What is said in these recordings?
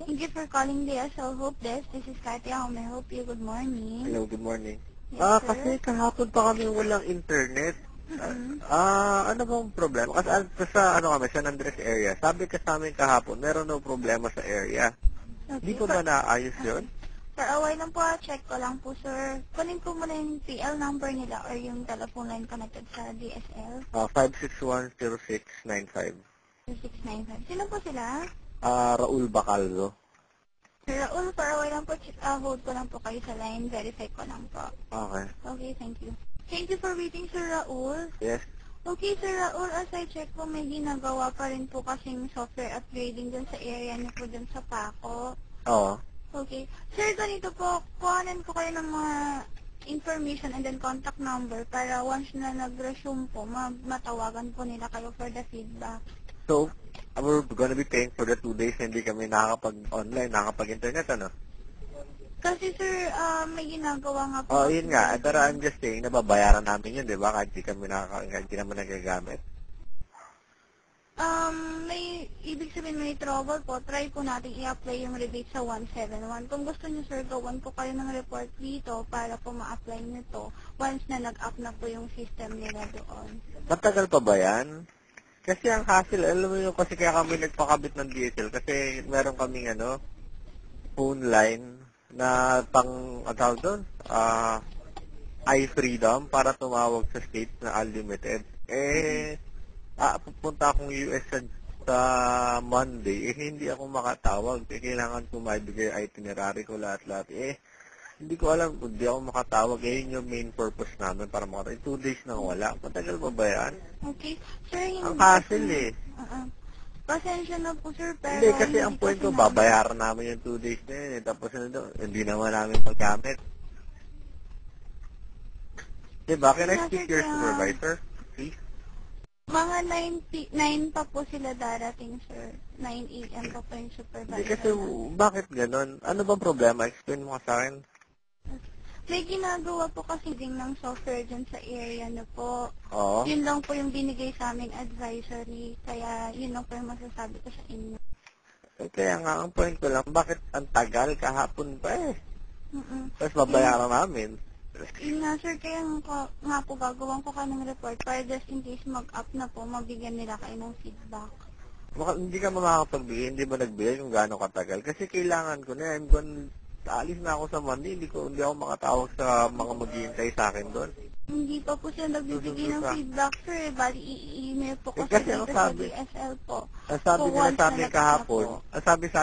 Thank you for calling the SL Hope Desk. This is Katia. How may I help you? Good morning. Hello, good morning. Yes, sir. Kasi kahapon pa kami walang internet. Ano bang problema? Kasi sa San Andres area, sabi ka sa amin kahapon, meron no problema sa area. Hindi Okay. ko ba naayos yun? For a while lang po, check ko lang po, sir. Kunin ko muna yung PL number nila or yung telephone line connected sa DSL. 5610695. 2695. Sino po sila? Raul Bacalzo. Sir Raul, for a while lang po, hold ko lang po kayo sa line. Verify ko lang po. Okay. Okay, thank you. Thank you for waiting, Sir Raul. Yes. Okay, Sir Raul, as I check po, may ginagawa pa rin po kasing software upgrading dun sa area niyo po dun sa Paco. Oo. Okay. Sir, ganito po, kuhanan ko kayo ng mga information and then contact number para once na nag-resume po, matawagan po nila kayo for the feedback. So, we're gonna be paying for the 2 days na hindi kami nakakapag-online, nakakapag-internet, ano? Kasi sir, may ginagawa nga po. Yun nga. Pero I'm just saying, nababayaran namin yun, di ba? Kahit hindi naman nagagamit. May, ibig sabihin may trouble po, try po natin i-apply yung rebate sa 171. Kung gusto niyo sir, gawan po kayo ng report dito para po ma-apply nyo to once na nag-up na po yung system nila doon. Matagal pa ba yan? Kasi ang hassle, alam mo yun, kasi kaya kami nagpakabit ng DSL kasi meron kaming phone line na tawag doon, iFreedom para tumawag sa states na unlimited. Pupunta akong US sa Monday, hindi ako makatawag. Kailangan ko maibigay itinerary ko lahat-lahat. Hindi ko alam kung di ako makatawag. Yun yung main purpose namin para makatawag. 2 days nang wala. Matagal pa ba yan? Okay. Sir, hindi ang hassle pasensya na po sir, pero Hindi, kasi ang point ko, babayaran namin yung 2 days na yun. Tapos hindi naman namin paggamit. Diba? Can I speak to your supervisor? Please? Mga 9 pa po sila darating, sir. 9 a.m. pa po yung supervisor. Hindi, kasi bakit ganon? Ano bang problema? Explain mo sa akin. May ginagawa po kasi din ng software dyan sa area na po. Oo. Yun lang po yung binigay sa aming advisory. Kaya yun lang po yung masasabi ko sa inyo. Kaya nga, ang point ko lang, bakit ang tagal kahapon pa Tapos babayaran namin. Yun nga sir, kaya nga po gagawin ko kayo ng report para just in case mag-up na po, mabigyan nila kayo ng feedback. Hindi ka makakapagbigay, hindi ba nagbigay kung gaano katagal? Kasi kailangan ko na, alis na ako sa Monday, hindi ako makatawag sa mga maghihintay sa akin doon. Hindi pa po sila nagbibigay ng feedback, sir. Bali, i-email po kasi kasi dito sa DSL po. Ang sabi nila sa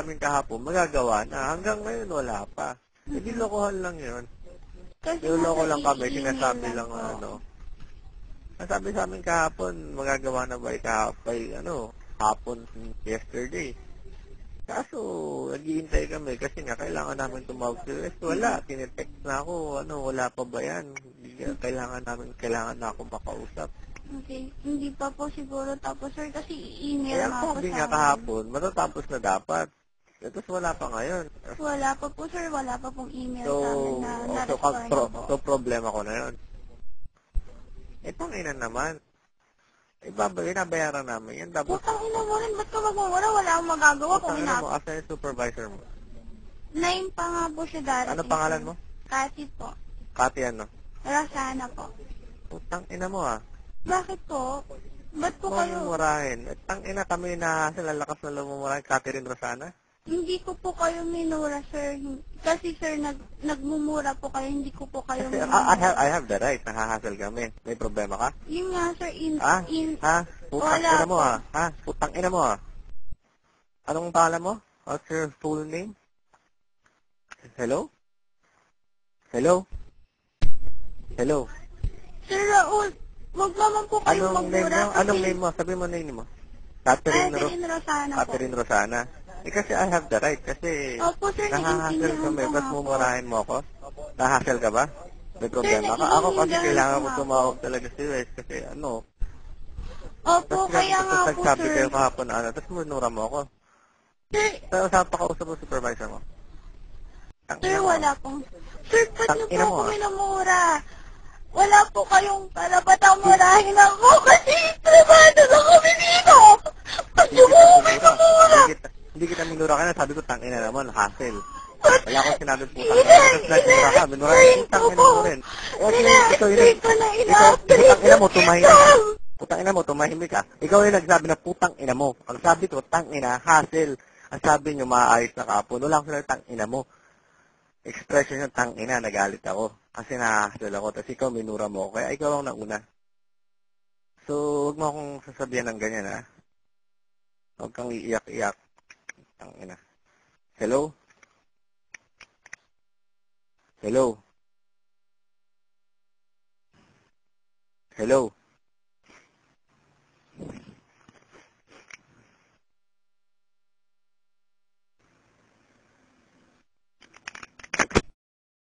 amin kahapon, magagawa na. Hanggang ngayon, wala pa. Hindi lokohan lang yun. Niloloko lang kami, sinasabi lang Ang sabi sa amin kahapon, magagawa na ba hapon yesterday. Kaso, naghihintay kami kasi nga kailangan namin tumawag sila. Wala, tinetext na ako, wala pa ba yan? Kailangan na ako makausap. Okay, hindi pa po siguro tapos sir kasi i-email Kaya nga po sabi sa nga amin. kahapon, matatapos na dapat. Tapos wala pa ngayon. Wala pa po sir, wala pa pong email sa amin na na-restore na po. So, problema ko na yun. Tangina naman. Binabayaran namin yan. Tapos, Putang ina mo rin, ba't ka magmumura? Wala akong magagawa kung mo, asa yung supervisor mo? 9 pa nga po siya darating. Ano pangalan mo? Kati po. Kati ano? Rosana po. Putang ina mo Bakit po? Ba't po kayo? Mumurahin. Tangina kami na sa lalakas na lumumurahin. Catherine Rosana? Hindi ko po kayo minura, sir. Kasi, sir, nagmumura po kayo. Hindi ko po kayo Kasi, minura. I have the right. Nahahasal kami. May problema ka? Yun nga, sir. Putang Wala ina mo po. Putang ina mo Anong pangalan mo? What's your full name? Hello? Hello? Hello? Sir Raul, wag naman po kayo magmura. Anong name mo? Sabi mo name mo. Catherine Rosana po. Catherine Rosana. Kasi I have the right. Kasi Opo, sir, nahahasal naiintindihan kami. ko Ba't nga po. mumurahin mo ako? Nahahasal ka ba? May problema ka? Ako kasi kailangan ko tumawag talaga si Wes. Kasi Opo, kaya nga po, nagsabi sir. kayo kahapon tapos munura mo ako. Sir, Saan pakausap mo supervisor mo? sir, wala po. Sir, ba't niyo po Tangina mo, ako minamura? Wala po kayong karapatang murahin ako kasi trabado na kami dito. Ba't niyo po ako minamura? Hindi kita minura ka na, sabi ko, tangina naman, hassle. Wala akong sinabi putang ina. Tapos nagmura ka, minura ka, putang ina mo rin. Ikaw yun, putang ina mo, tumahimik ka. Putang ina mo, tumahimik ka. Ikaw yung nagsabi na putang ina mo. Ang sabi ko, tang ina, hassle. Ang sabi nyo, maayos na kapon. Wala akong sinabi, tang ina mo. Expression yung tang ina, nagalit ako. Kasi na-hassle ako. Tapos ikaw, minura mo ako. Kaya ikaw ang nauna. So, huwag mo akong sasabihan ng ganyan, ha? Huwag kang iiyak-iyak. Tang ina. Hello? Hello? Hello?